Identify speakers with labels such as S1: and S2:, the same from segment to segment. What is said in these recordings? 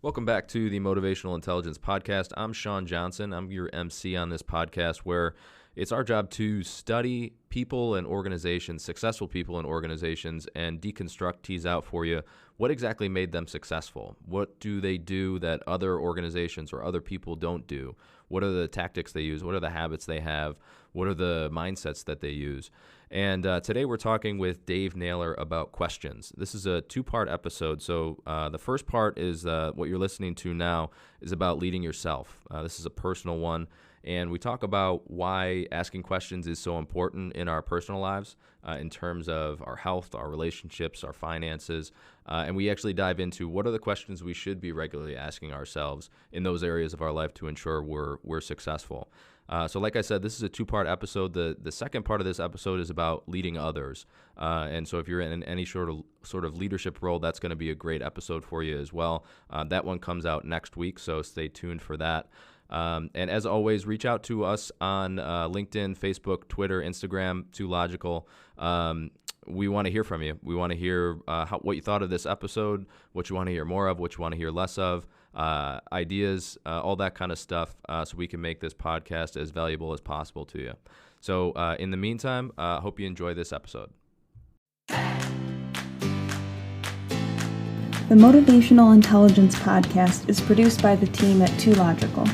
S1: Welcome back to the Motivational Intelligence Podcast. I'm Sean Johnson. I'm your MC on this podcast where it's our job to study people and organizations, successful people and organizations, and deconstruct, tease out for you what exactly made them successful. What do they do that other organizations or other people don't do? What are the tactics they use? What are the habits they have? What are the mindsets that they use? And today we're talking with Dave Naylor about questions. This is a two-part episode. So the first part is what you're listening to now is about leading yourself. This is a personal one. And we talk about why asking questions is so important in our personal lives in terms of our health, our relationships, our finances. And we actually dive into what are the questions we should be regularly asking ourselves in those areas of our life to ensure we're successful. So like I said, this is a two-part episode. The second part of this episode is about leading others. And so if you're in any sort of leadership role, that's going to be a great episode for you as well. That one comes out next week, so stay tuned for that. And as always, reach out to us on LinkedIn, Facebook, Twitter, Instagram, Too Logical. We want to hear from you. We want to hear what you thought of this episode, what you want to hear more of, what you want to hear less of, ideas, all that kind of stuff, so we can make this podcast as valuable as possible to you. So in the meantime, hope you enjoy this episode.
S2: The Motivational Intelligence Podcast is produced by the team at Too Logical.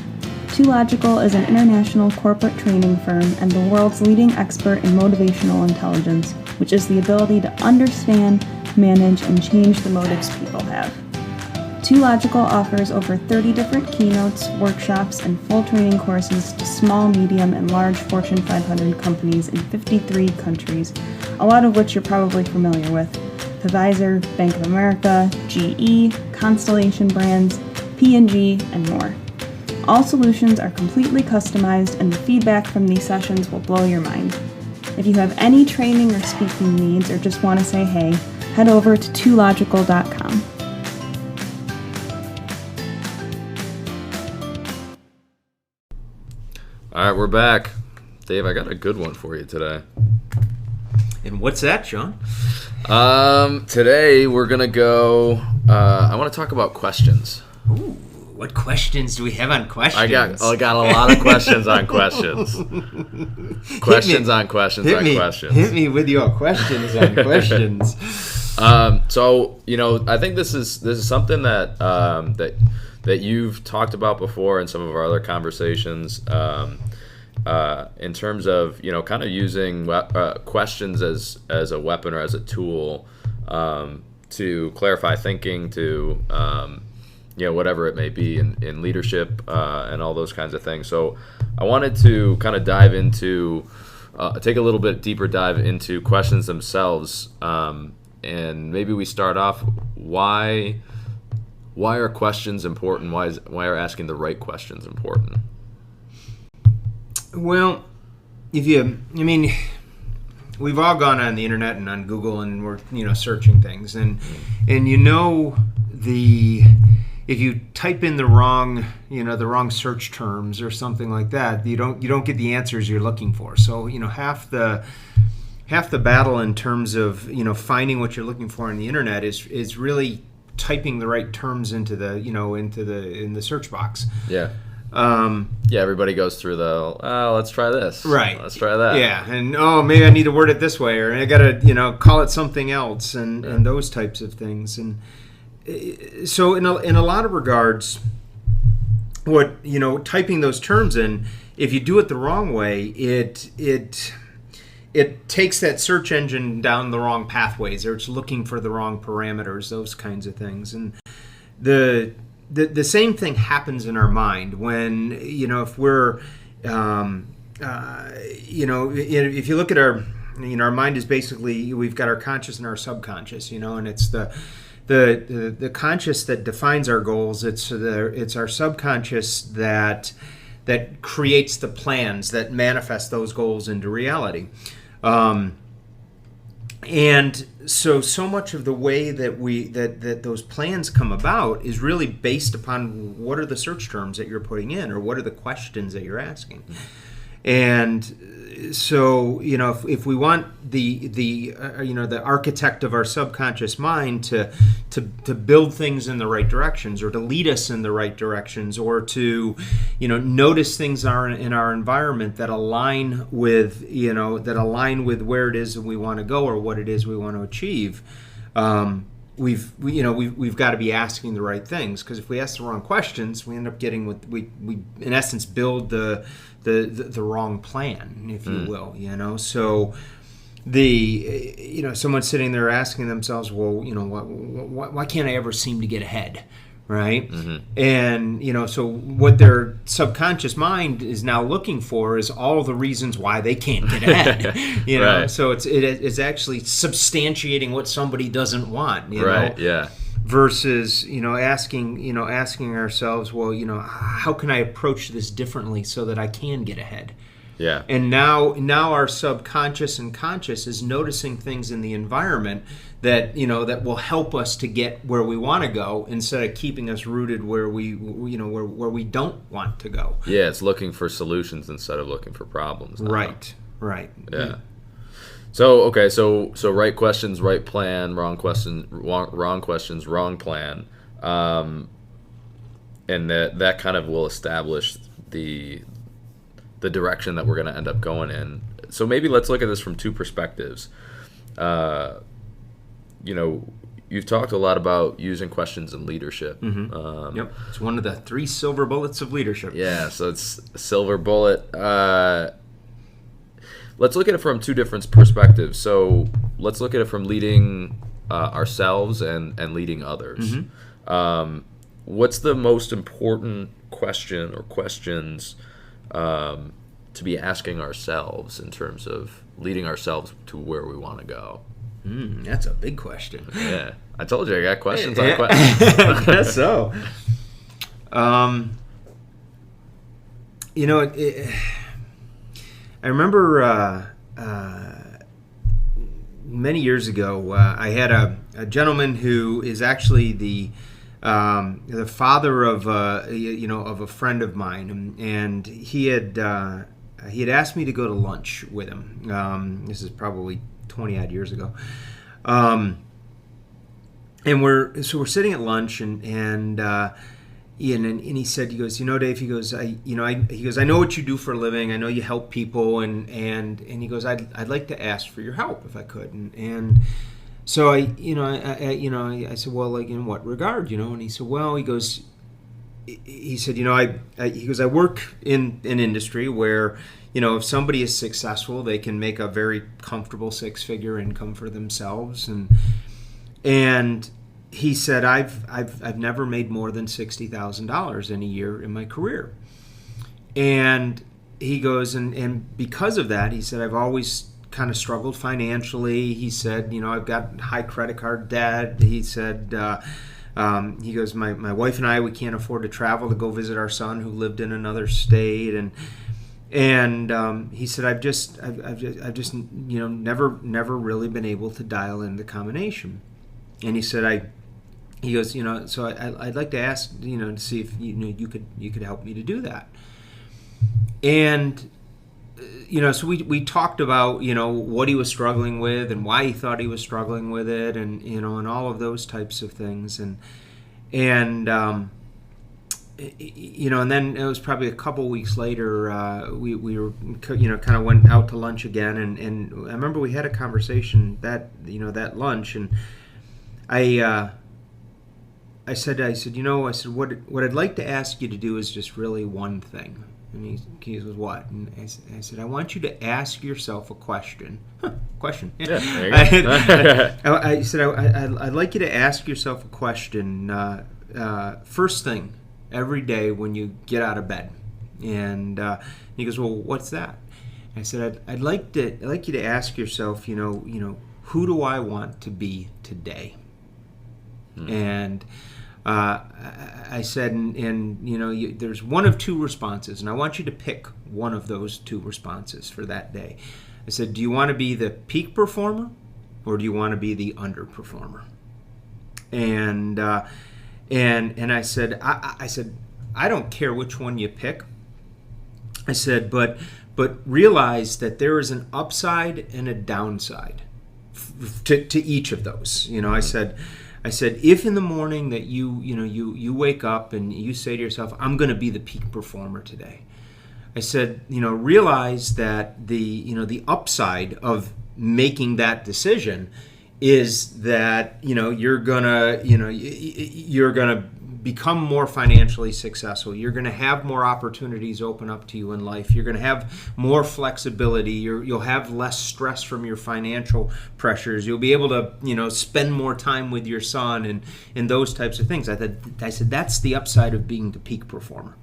S2: Too Logical is an international corporate training firm and the world's leading expert in motivational intelligence, which is the ability to understand, manage, and change the motives people have. Too Logical offers over 30 different keynotes, workshops, and full training courses to small, medium, and large Fortune 500 companies in 53 countries, a lot of which you're probably familiar with: Pfizer, Bank of America, GE, Constellation Brands, P&G, and more. All solutions are completely customized, and the feedback from these sessions will blow your mind. If you have any training or speaking needs or just want to say hey, head over to toological.com.
S1: All right, we're back. Dave, I got a good one for you today.
S3: And what's that, Sean?
S1: Today we're going to go, I want to talk about questions.
S3: Ooh, what questions do we have on questions?
S1: I got a lot of questions on questions. Questions on questions.
S3: Hit me with your questions on questions.
S1: So, I think this is something that you've talked about before in some of our other conversations, in terms of, kind of using questions as a weapon or as a tool to clarify thinking, to whatever it may be in leadership and all those kinds of things. So I wanted to kind of dive into, take a little bit deeper dive into questions themselves, and maybe we start off, why are questions important? Why are asking the right questions important?
S3: Well, we've all gone on the internet and on Google and we're, searching things, and if you type in the wrong search terms or something like that, you don't get the answers you're looking for. So, half the battle in terms of, finding what you're looking for on the internet is really typing the right terms into the search box.
S1: Yeah. Everybody goes through let's try this.
S3: Right.
S1: Let's try that.
S3: Yeah. And maybe I need to word it this way, or I gotta, call it something else, and those types of things. And so in a lot of regards, what, typing those terms in, if you do it the wrong way, it takes that search engine down the wrong pathways, or it's looking for the wrong parameters, those kinds of things. And the same thing happens in our mind when, if we're, if you look at our, our mind is basically, we've got our conscious and our subconscious, and it's the conscious that defines our goals. It's our subconscious that creates the plans that manifest those goals into reality. And so much of the way that those plans come about is really based upon what are the search terms that you're putting in, or what are the questions that you're asking. And So if we want the architect of our subconscious mind to build things in the right directions, or to lead us in the right directions, or to notice things in our environment that align with where it is that we want to go, or what it is we want to achieve, we've got to be asking the right things. Because if we ask the wrong questions, we end up getting we in essence build the wrong plan, if you will. So someone sitting there asking themselves, well, why can't I ever seem to get ahead, right? And so what their subconscious mind is now looking for is all the reasons why they can't get ahead.
S1: Right.
S3: So it's actually substantiating what somebody doesn't want.
S1: Right. Yeah.
S3: Versus asking ourselves, well, how can I approach this differently so that I can get ahead?
S1: Yeah.
S3: And now our subconscious and conscious is noticing things in the environment that that will help us to get where we want to go, instead of keeping us rooted where we we don't want to go.
S1: Yeah, it's looking for solutions instead of looking for problems.
S3: Right.
S1: Yeah. So right questions, right plan, wrong questions, wrong plan, and that kind of will establish the direction that we're going to end up going in. So maybe let's look at this from two perspectives. You've talked a lot about using questions in leadership.
S3: Yep, it's one of the 3 silver bullets of leadership.
S1: Yeah, so it's a silver bullet. Let's look at it from two different perspectives. So let's look at it from leading ourselves and leading others. What's the most important question or questions to be asking ourselves in terms of leading ourselves to where we want to go?
S3: That's a big question.
S1: Yeah, I told you I got questions on questions.
S3: I guess so. I remember many years ago, I had a gentleman who is actually the father of a friend of mine, and he had asked me to go to lunch with him. This is probably 20 odd years ago, and we're sitting at lunch, and he said, he goes, Dave, he goes, I know what you do for a living. I know you help people, and he goes, I'd like to ask for your help if I could, and so I said, well, like, in what regard, and he said, well, he said, I work in an industry where, if somebody is successful, they can make a very comfortable 6-figure income for themselves, and he said, I've never made more than $60,000 in a year in my career. And he goes, and because of that, he said, I've always kind of struggled financially. He said, I've got high credit card debt. He said, he goes, my wife and I, we can't afford to travel to go visit our son who lived in another state. And he said, I've just never really been able to dial in the combination. And he said, he goes, so I'd like to ask, to see if you could help me to do that. And so we talked about what he was struggling with and why he thought he was struggling with it, and and all of those types of things, and and then it was probably a couple weeks later, we were kind of went out to lunch again, and I remember we had a conversation that lunch, and I said, what I'd like to ask you to do is just really one thing. And he goes, what? And I said, I want you to ask yourself a question. Question. Yeah, there you go. I said, I'd like you to ask yourself a question first thing every day when you get out of bed. And he goes, well, what's that? And I said, I'd like you to ask yourself, who do I want to be today? And I said, and there's one of two responses, and I want you to pick one of those two responses for that day. I said, do you want to be the peak performer, or do you want to be the underperformer? And I said, I don't care which one you pick. I said, but realize that there is an upside and a downside to each of those. I said, if in the morning that you wake up and you say to yourself, I'm going to be the peak performer today. I said, realize that the upside of making that decision is that you're gonna become more financially successful. You're going to have more opportunities open up to you in life. You're going to have more flexibility. You'll have less stress from your financial pressures. You'll be able to, spend more time with your son and those types of things. I said that's the upside of being the peak performer.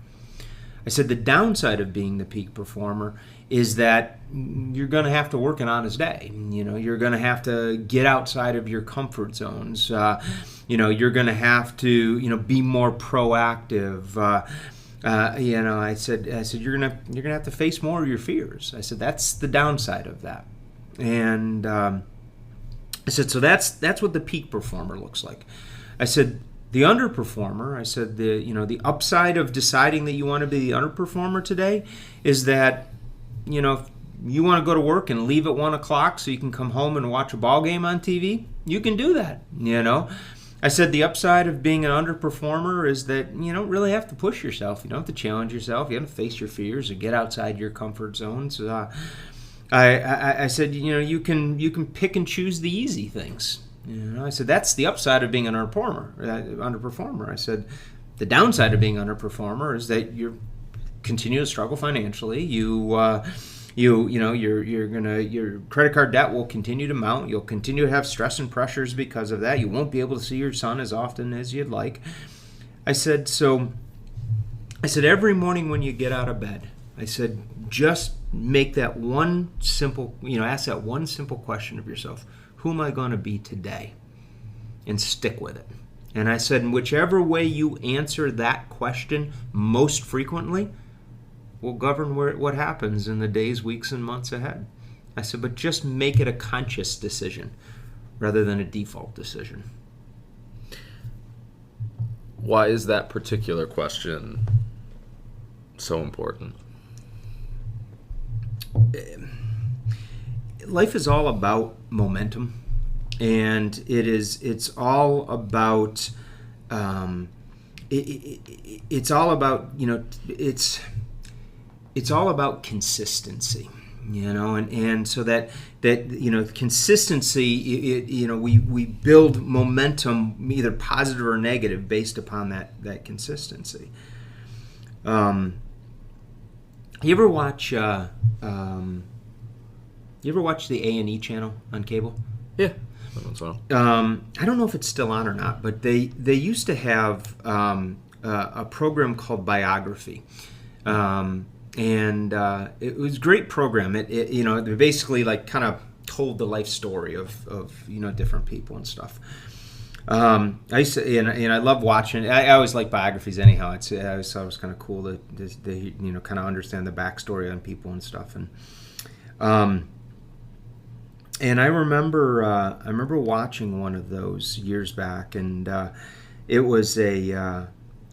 S3: I said the downside of being the peak performer is that you're going to have to work an honest day. You're going to have to get outside of your comfort zones. You're going to have to, be more proactive. I said you're going to have to face more of your fears. I said that's the downside of that. And I said so that's what the peak performer looks like. I said the underperformer, I said the upside of deciding that you want to be the underperformer today is that if you want to go to work and leave at 1 o'clock so you can come home and watch a ball game on TV, you can do that. I said the upside of being an underperformer is that you don't really have to push yourself. You don't have to challenge yourself. You don't have to face your fears or get outside your comfort zones. I said you can pick and choose the easy things. I said that's the upside of being an underperformer. I said the downside of being an underperformer is that you're continue to struggle financially. Your credit card debt will continue to mount. You'll continue to have stress and pressures because of that. You won't be able to see your son as often as you'd like. I said every morning when you get out of bed, I said just make that one simple, ask that one simple question of yourself: who am I going to be today? And stick with it. And I said, whichever way you answer that question most frequently will govern what happens in the days, weeks, and months ahead. I said, but just make it a conscious decision rather than a default decision.
S1: Why is that particular question so important?
S3: Life is all about momentum, and it's all about it's all about consistency, and so that consistency, we build momentum, either positive or negative, based upon that consistency. You ever watch the A&E channel on cable?
S1: Yeah.
S3: I don't know if it's still on or not, but they used to have a program called Biography. And it was a great program. It basically kind of told the life story of different people and stuff. I used to, and I love watching. I always like biographies anyhow. I always thought it was kind of cool to kind of understand the backstory on people and stuff. And I remember watching one of those years back, and it was they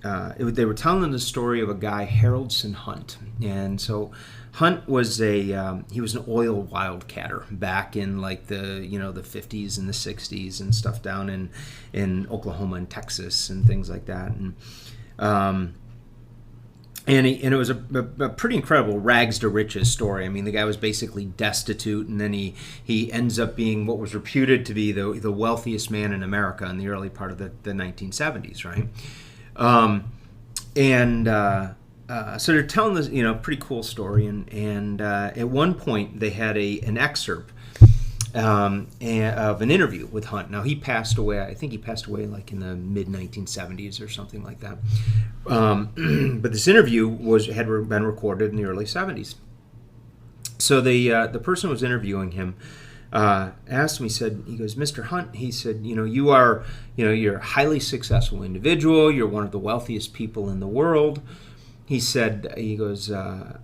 S3: were telling the story of a guy, Haroldson Hunt. And so Hunt was he was an oil wildcatter back in the 50s and the 60s and stuff down in Oklahoma and Texas and things like that. And it was a pretty incredible rags to riches story. I mean, the guy was basically destitute, and then he ends up being what was reputed to be the wealthiest man in America in the early part of the 1970s, right? So they're telling this, pretty cool story, and at one point they had an excerpt of an interview with Hunt. Now he passed away. I think he passed away in the mid 1970s or something like that. But this interview had been recorded in the early 70s. So the person who was interviewing him asked him. He goes, Mr. Hunt. He said, you're a highly successful individual. You're one of the wealthiest people in the world. He goes,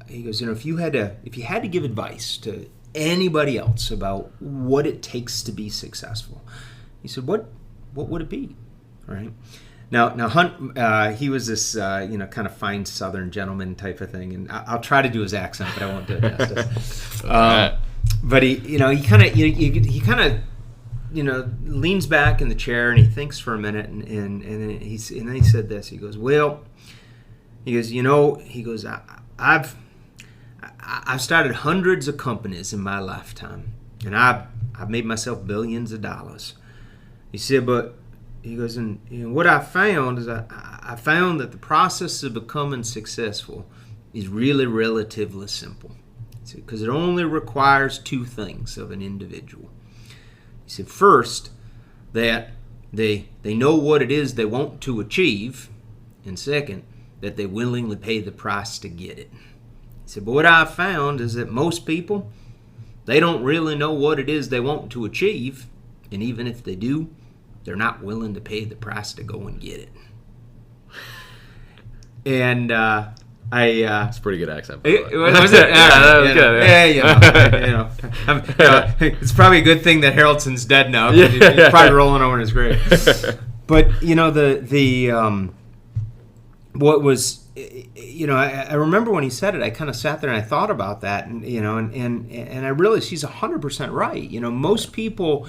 S3: if you had to give advice to anybody else about what it takes to be successful, he said, what would it be? Right? Now Hunt, he was this kind of fine Southern gentleman type of thing, and I'll try to do his accent, but I won't do it justice. But he kind of leans back in the chair and he thinks for a minute, and then he said this. He goes, I've started hundreds of companies in my lifetime, and I've made myself billions of dollars. He said, but he goes, and what I found is I found that the process of becoming successful is really relatively simple. Because it only requires two things of an individual. He said, first, that they know what it is they want to achieve, and second, that they willingly pay the price to get it. He said, but what I've found is that most people, they don't really know what it is they want to achieve, and even if they do, they're not willing to pay the price to go and get it. And
S1: it's a pretty good accent.
S3: Was it? Yeah, that was good. Yeah, it's probably a good thing that Harrelson's dead now. He's probably rolling over in his grave. But what was, I remember when he said it, I kind of sat there and I thought about that, and I realized he's 100% right. Most people,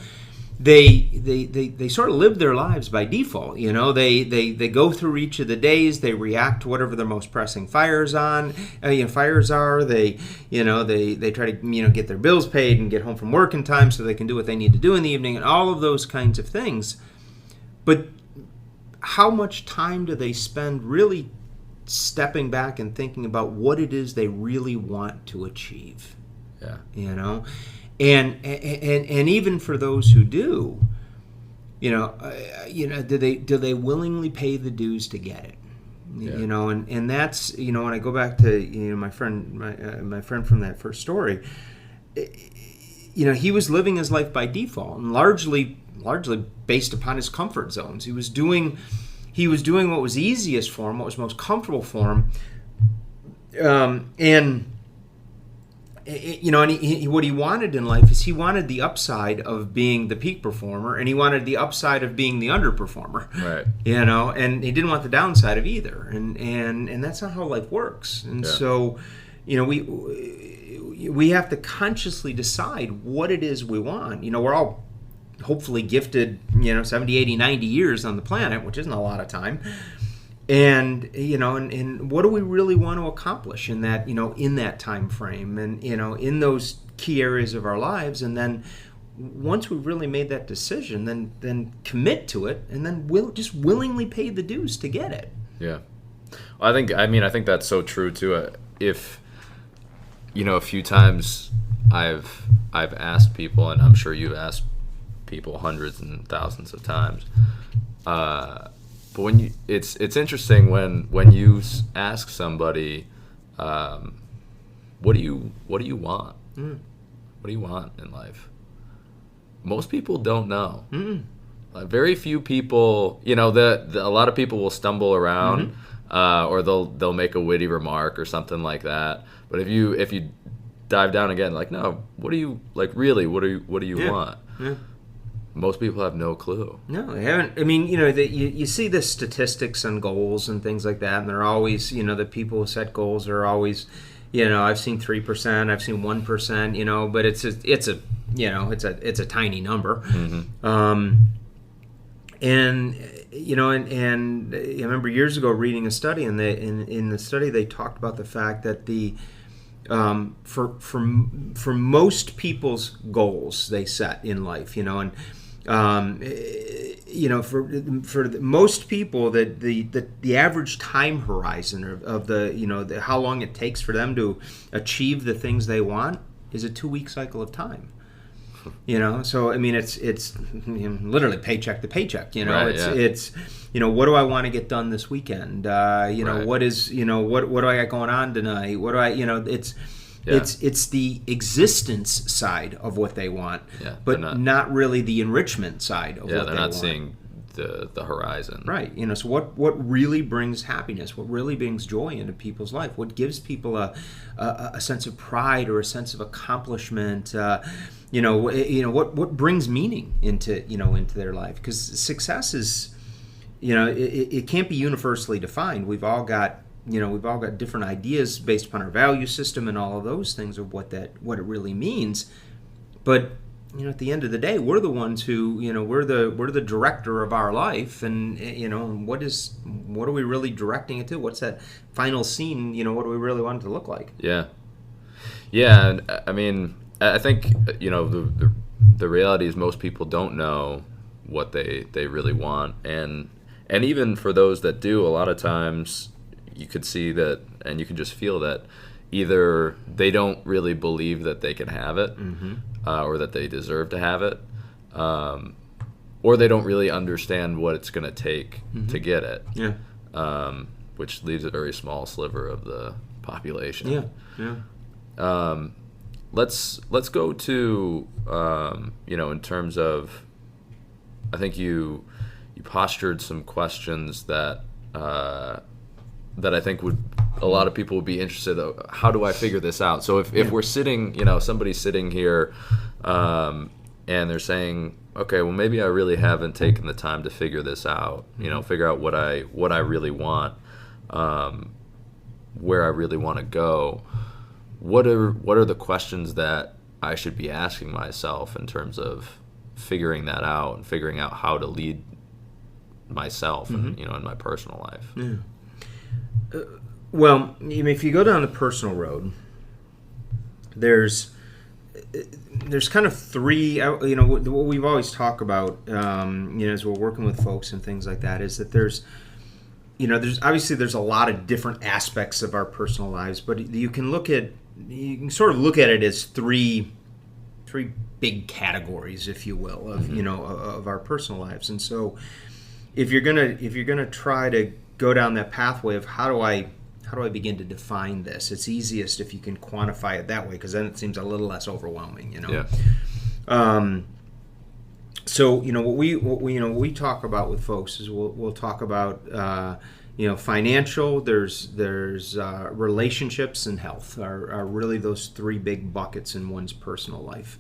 S3: They sort of live their lives by default. They go through each of the days. They react to whatever their most pressing fires are. They try to get their bills paid and get home from work in time so they can do what they need to do in the evening and all of those kinds of things. But how much time do they spend really stepping back and thinking about what it is they really want to achieve?
S1: Yeah.
S3: And even for those who do, do they willingly pay the dues to get it? Yeah. And that's when I go back to my friend from that first story, he was living his life by default and largely based upon his comfort zones. He was doing what was easiest for him, what was most comfortable for him, and what he wanted in life is he wanted the upside of being the peak performer, and he wanted the upside of being the underperformer.
S1: Right.
S3: And he didn't want the downside of either. And that's not how life works. And so, we have to consciously decide what it is we want. We're all hopefully gifted, 70, 80, 90 years on the planet, which isn't a lot of time. And and what do we really want to accomplish in that in that time frame, and in those key areas of our lives, and then once we've really made that decision, then commit to it, and then just willingly pay the dues to get it.
S1: Yeah, well, I think that's so true too. If a few times I've asked people, and I'm sure you've asked people hundreds and thousands of times. But when it's interesting when you ask somebody, what do you want? What do you want in life? Most people don't know. Very few people, a lot of people will stumble around, or they'll make a witty remark or something like that. But if you dive down again, no, what do you really? What do you want? Yeah. Most people have no clue. No,
S3: they haven't. I mean, you see the statistics on goals and things like that, and they're always, the people who set goals are always, I've seen 3%, I've seen 1%, but it's a tiny number. And I remember years ago reading a study, and in the study they talked about the fact that for most people's goals they set in life, for most people, the average time horizon of the how long it takes for them to achieve the things they want is a 2-week cycle of time. So I mean, it's literally paycheck to paycheck.
S1: Right,
S3: it's what do I want to get done this weekend? Right. What is what do I got going on tonight? What do I It's the existence side of what they want, but not really the enrichment side of what they want.
S1: Yeah, they're not seeing the horizon.
S3: Right. So what really brings happiness, what really brings joy into people's life, what gives people a sense of pride or a sense of accomplishment, what brings meaning into their life, because success is it can't be universally defined. We've all got different ideas based upon our value system and all of those things of what it really means. But at the end of the day, we're the ones who, we're the director of our life, and what are we really directing it to? What's that final scene? What do we really want it to look like?
S1: Yeah. And I mean, I think the reality is most people don't know what they really want, and even for those that do, a lot of times you could see that, and you can just feel that either they don't really believe that they can have it, or that they deserve to have it, or they don't really understand what it's going to take to get it. Yeah. Which leaves a very small sliver of the population. Yeah. Let's go to in terms of, I think you postured some questions that I think a lot of people would be interested in. How do I figure this out? So if we're sitting, somebody's sitting here, and they're saying, okay, well, maybe I really haven't taken the time to figure this out, figure out what I really want, where I really want to go. What are the questions that I should be asking myself in terms of figuring that out and figuring out how to lead myself and in my personal life?
S3: Yeah. Well, if you go down the personal road, there's kind of three. What we've always talked about, as we're working with folks and things like that, is that there's obviously a lot of different aspects of our personal lives, but you can sort of look at it as three big categories, if you will, of of our personal lives. And so, if you're gonna try to go down that pathway of how do I begin to define this, it's easiest if you can quantify it that way, because then it seems a little less overwhelming.
S1: Yeah.
S3: So what we talk about with folks is we'll talk about financial. There's relationships and health are really those three big buckets in one's personal life.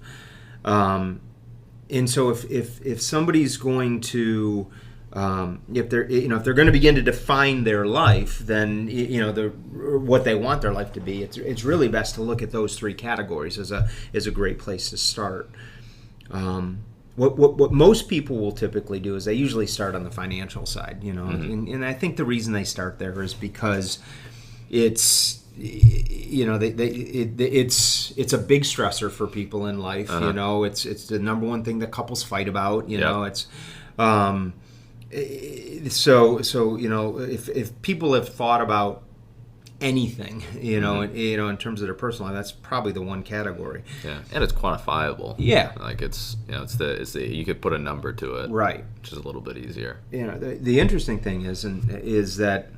S3: And so if somebody's going to if they're going to begin to define their life, then what they want their life to be, it's really best to look at those three categories as a great place to start. What most people will typically do is they usually start on the financial side, and I think the reason they start there is because it's it's a big stressor for people in life. It's the number one thing that couples fight about. It's if people have thought about anything, in terms of their personal life, that's probably the one category.
S1: Yeah, and it's quantifiable.
S3: Yeah,
S1: like it's the you could put a number to it,
S3: right?
S1: Which is a little bit easier.
S3: The interesting thing is that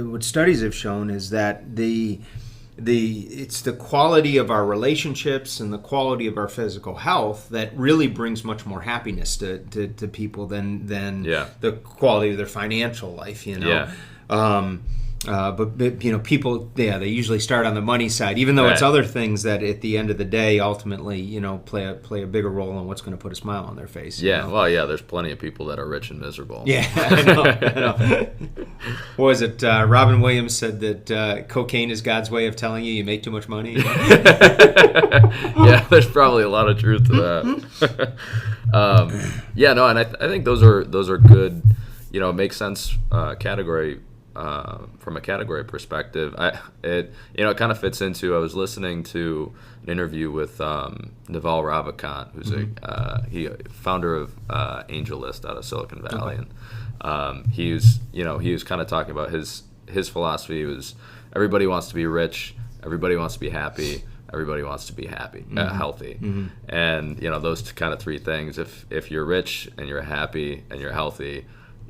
S3: what studies have shown is that it's the quality of our relationships and the quality of our physical health that really brings much more happiness to people than the quality of their financial life. But people, they usually start on the money side, even though it's other things that at the end of the day ultimately play a bigger role in what's going to put a smile on their face.
S1: Well, there's plenty of people that are rich and miserable.
S3: Yeah, I know. What was it? Robin Williams said that cocaine is God's way of telling you make too much money.
S1: Yeah, there's probably a lot of truth to that. And I think those are good. It makes sense. Category. From a category perspective, it kind of fits into. I was listening to an interview with Naval Ravikant, who's he founder of AngelList out of Silicon Valley, and he was kind of talking about his philosophy was everybody wants to be rich, everybody wants to be happy, everybody wants to be happy, healthy, and those kind of three things. If you're rich and you're happy and you're healthy,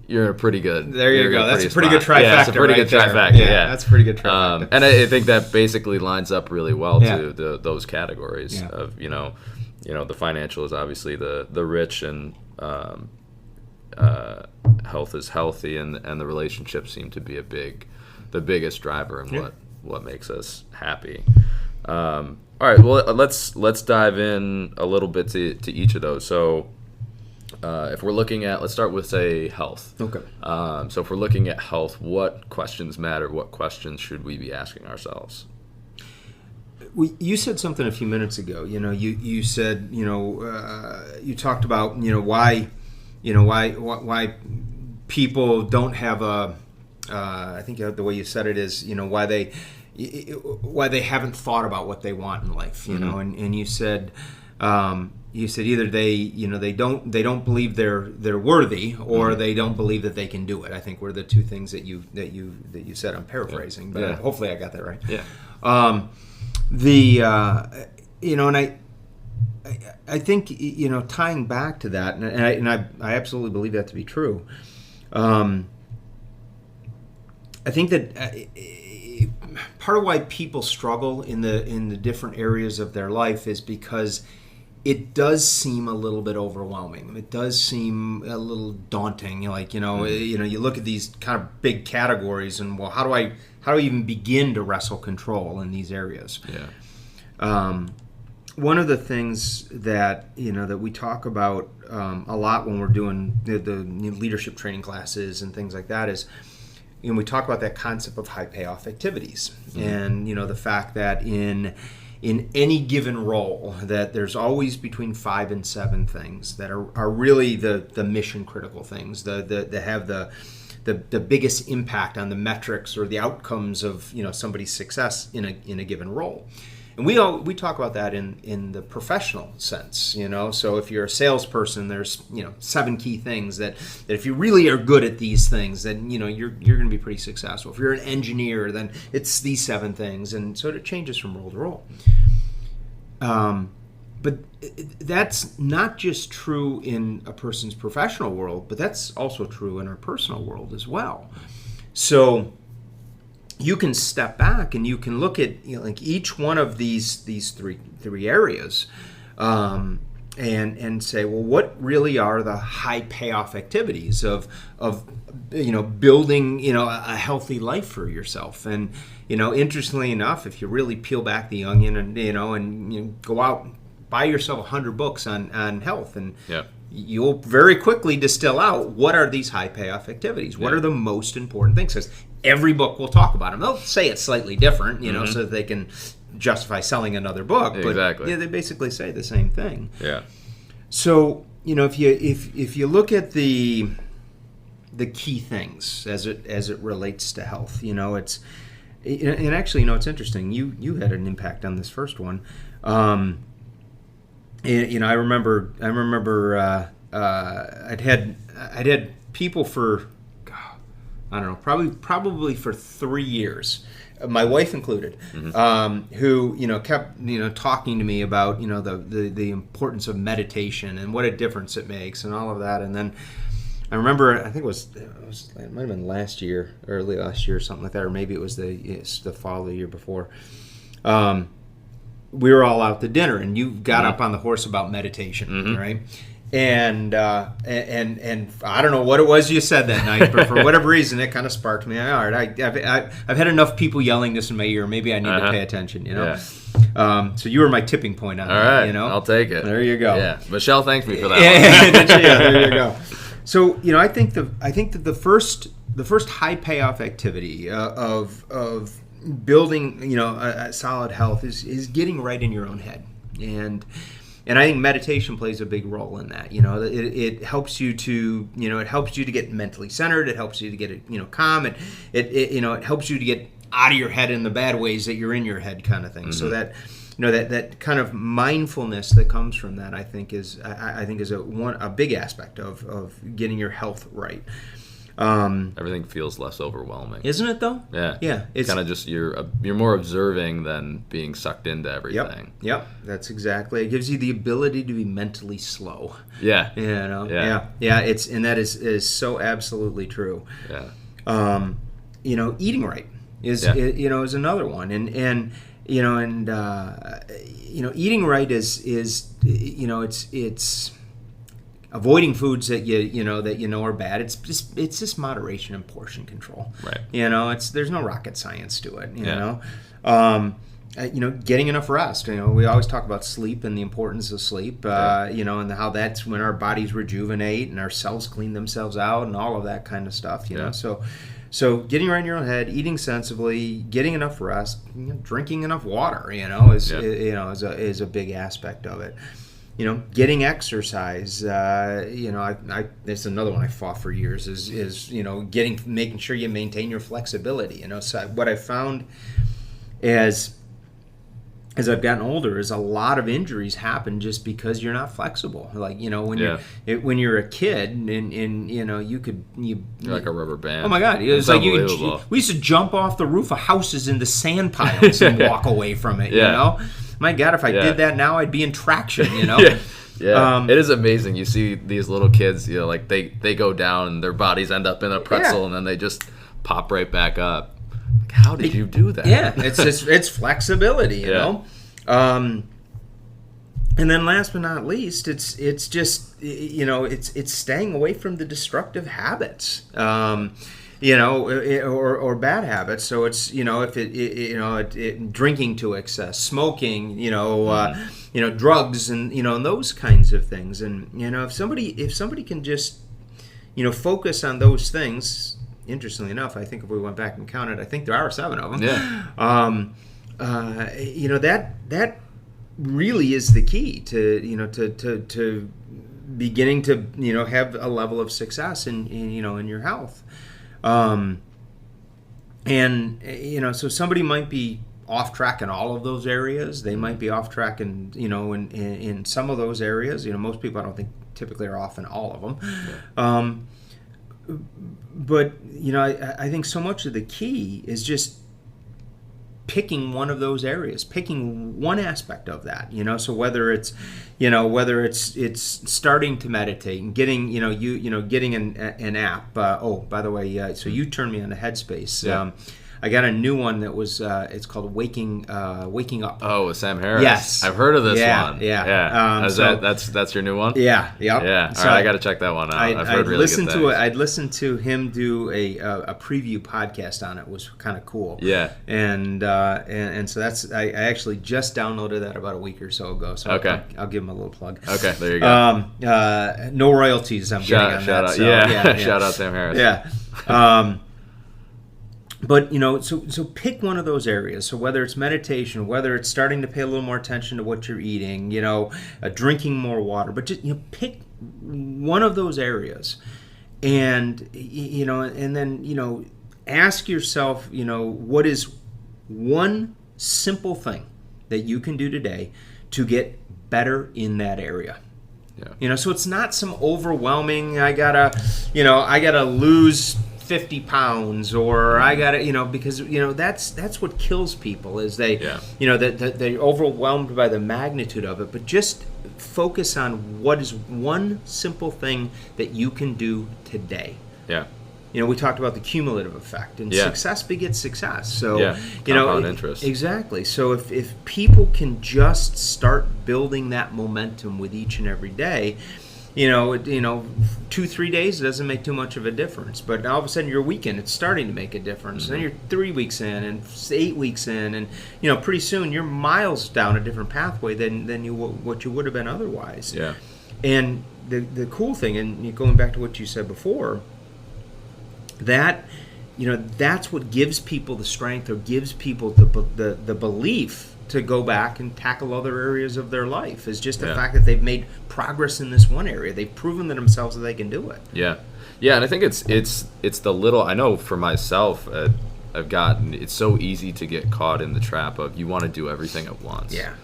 S1: you're a pretty good.
S3: There you go. That's a pretty good trifecta.
S1: Yeah, it's a pretty good trifecta. Yeah,
S3: that's a pretty good trifecta.
S1: And I think that basically lines up really well to those categories of the financial is obviously the rich, and health is healthy, and the relationships seem to be the biggest driver in what makes us happy. All right, well let's dive in a little bit to each of those. So if we're looking at, let's start with, say, health.
S3: Okay.
S1: So if we're looking at health, what questions matter? What questions should we be asking ourselves?
S3: You said something a few minutes ago. You said, you talked about, why people don't have I think the way you said it is, why they haven't thought about what they want in life, and you said either they don't believe they're worthy, or they don't believe that they can do it. I think were the two things that you said. I'm paraphrasing, but hopefully I got that right.
S1: Yeah.
S3: And I think, tying back to that, and I absolutely believe that to be true. I think that part of why people struggle in the different areas of their life is because it does seem a little bit overwhelming. It does seem a little daunting. You look at these kind of big categories, and well, how do I even begin to wrestle control in these areas?
S1: Yeah.
S3: One of the things that that we talk about a lot when we're doing the leadership training classes and things like that is, we talk about that concept of high payoff activities, and the fact that in any given role that there's always between 5 and 7 things that are really the mission critical things that have the biggest impact on the metrics or the outcomes of somebody's success in a given role. And we talk about that in the professional sense, So if you're a salesperson, there's 7 key things that if you really are good at these things, then you're going to be pretty successful. If you're an engineer, then it's these 7 things, and so it changes from role to role. But that's not just true in a person's professional world, but that's also true in our personal world as well. So you can step back and you can look at each one of these three areas, and say, well, what really are the high payoff activities of building a healthy life for yourself? And interestingly enough, if you really peel back the onion and go out and buy yourself 100 books on health, and you'll very quickly distill out what are these high payoff activities. What are the most important things? Because every book will talk about them. They'll say it's slightly different, so that they can justify selling another book. But
S1: exactly.
S3: They basically say the same thing.
S1: Yeah.
S3: So if you look at the key things as it relates to health, it's and actually it's interesting. You had an impact on this first one. I remember I'd had people for, I don't know, probably for 3 years, my wife included, who kept kept talking to me about the importance of meditation and what a difference it makes and all of that. And then I remember, I think it might have been early last year, or something like that, or maybe it was the fall of the year before. We were all out to dinner, and you got up on the horse about meditation, right? And I don't know what it was you said that night, but for whatever reason, it kind of sparked me. All right, I've had enough people yelling this in my ear. Maybe I need to pay attention,
S1: Yeah.
S3: So you were my tipping point on
S1: all
S3: that.
S1: Right, I'll take it.
S3: There you go.
S1: Yeah, Michelle thanked me for that.
S3: Yeah, there you go. So I think that the first high payoff activity of building a solid health is getting right in your own head, and I think meditation plays a big role in that. It helps you to get mentally centered. It helps you to get calm. It helps you to get out of your head in the bad ways that you're in your head, kind of thing. So that that kind of mindfulness that comes from that, I think is a big aspect of getting your health right.
S1: Everything feels less overwhelming,
S3: isn't it though?
S1: Yeah. It's kind of just you're more observing than being sucked into everything.
S3: Yep. That's exactly. It gives you the ability to be mentally slow.
S1: Yeah.
S3: Yeah. It's that is so absolutely true.
S1: Yeah.
S3: Eating right is another one, and eating right is it's avoiding foods that are bad. It's just moderation and portion control.
S1: Right.
S3: There's no rocket science to it. getting enough rest. We always talk about sleep and the importance of sleep, and how that's when our bodies rejuvenate and our cells clean themselves out and all of that kind of stuff, So getting right in your own head, eating sensibly, getting enough rest, drinking enough water, is a big aspect of it. Getting exercise. It's another one I fought for years. Is making sure you maintain your flexibility. So what I found as I've gotten older is a lot of injuries happen just because you're not flexible. Like, when you're a kid and you're
S1: like a rubber band.
S3: Oh my God. It's like we used to jump off the roof of houses into sand piles and walk away from it, My God, if I did that now, I'd be in traction,
S1: Yeah. It is amazing. You see these little kids, like they go down and their bodies end up in a pretzel and then they just pop right back up. How did you do that?
S3: Yeah, it's flexibility, you know. And then last but not least, it's just it's staying away from the destructive habits, or bad habits. So it's if drinking to excess, smoking, drugs, and and those kinds of things. And if somebody can just focus on those things. Interestingly enough, I think if we went back and counted, I think there are 7 of them.
S1: Yeah.
S3: That really is the key to beginning to have a level of success in your health. So somebody might be off track in all of those areas. They might be off track in some of those areas. Most people I don't think typically are off in all of them. Yeah. But I think so much of the key is just picking one of those areas, picking one aspect of that. So whether it's starting to meditate and getting getting an app. By the way, so you turned me on to Headspace. Yeah. I got a new one that was it's called Waking Up.
S1: Oh, with Sam Harris.
S3: Yes,
S1: I've heard of this one.
S3: Yeah.
S1: That's your new one.
S3: Yeah. Yep.
S1: Yeah.
S3: So
S1: all right, I got to check that one out. I've heard really good things.
S3: I'd listened to him do a preview podcast on it. It was kind of cool.
S1: Yeah.
S3: And so I actually just downloaded that about a week or so ago. So
S1: okay.
S3: I'll give him a little plug.
S1: Okay, there you go.
S3: No royalties. I'm getting on
S1: shout
S3: that.
S1: Out.
S3: So,
S1: yeah. Shout out Sam Harris.
S3: Yeah. But so pick one of those areas. So whether it's meditation, whether it's starting to pay a little more attention to what you're eating, drinking more water, but just pick one of those areas, and and then ask yourself, what is one simple thing that you can do today to get better in that area. Yeah. So it's not some overwhelming. I gotta lose 50 pounds, or I got to, because that's what kills people is they, that they're overwhelmed by the magnitude of it. But just focus on what is one simple thing that you can do today.
S1: Yeah.
S3: We talked about the cumulative effect, and success begets success. So,
S1: compound interest.
S3: Exactly. So if people can just start building that momentum with each and every day, 2-3 days doesn't make too much of a difference, but all of a sudden your weekend, it's starting to make a difference. Mm-hmm. And then you're 3 weeks in and 8 weeks in, and pretty soon you're miles down a different pathway than what you would have been otherwise.
S1: Yeah.
S3: And the cool thing, and going back to what you said before, that that's what gives people the strength, or gives people the belief to go back and tackle other areas of their life, is just the fact that they've made progress in this one area. They've proven to themselves that they can do it.
S1: Yeah, and I think it's the little. I know for myself, it's so easy to get caught in the trap of you want to do everything at once.
S3: Yeah.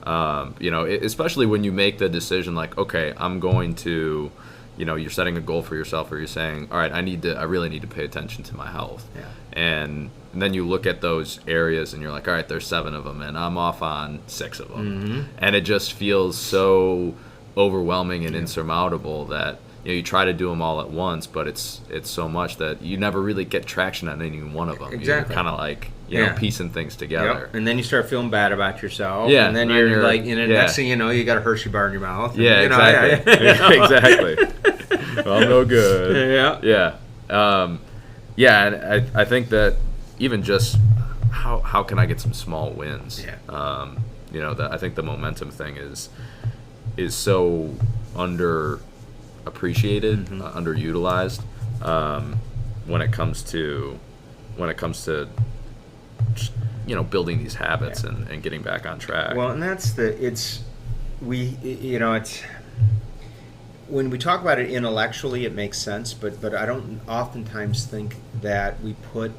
S1: Especially when you make the decision like, okay, I'm going to, you're setting a goal for yourself, or you're saying, all right, I really need to pay attention to my health.
S3: Yeah.
S1: And then you look at those areas and you're like, all right, there's 7 of them and I'm off on 6 of them. Mm-hmm. And it just feels so overwhelming and insurmountable that you try to do them all at once, but it's so much that you never really get traction on any one of them.
S3: Exactly.
S1: You're kind of like piecing things together.
S3: Yep. And then you start feeling bad about yourself.
S1: Yeah.
S3: And then you're like, next thing you know, you got a Hershey bar in your mouth. And,
S1: yeah, exactly. Exactly. Well, no good.
S3: Yeah.
S1: Yeah. And I think that even just how can I get some small wins?
S3: Yeah.
S1: You know, I think the momentum thing is so underappreciated, underutilized when it comes to you know, building these habits and getting back on track.
S3: Well, and that's when we talk about it intellectually, it makes sense, but I don't oftentimes think that we put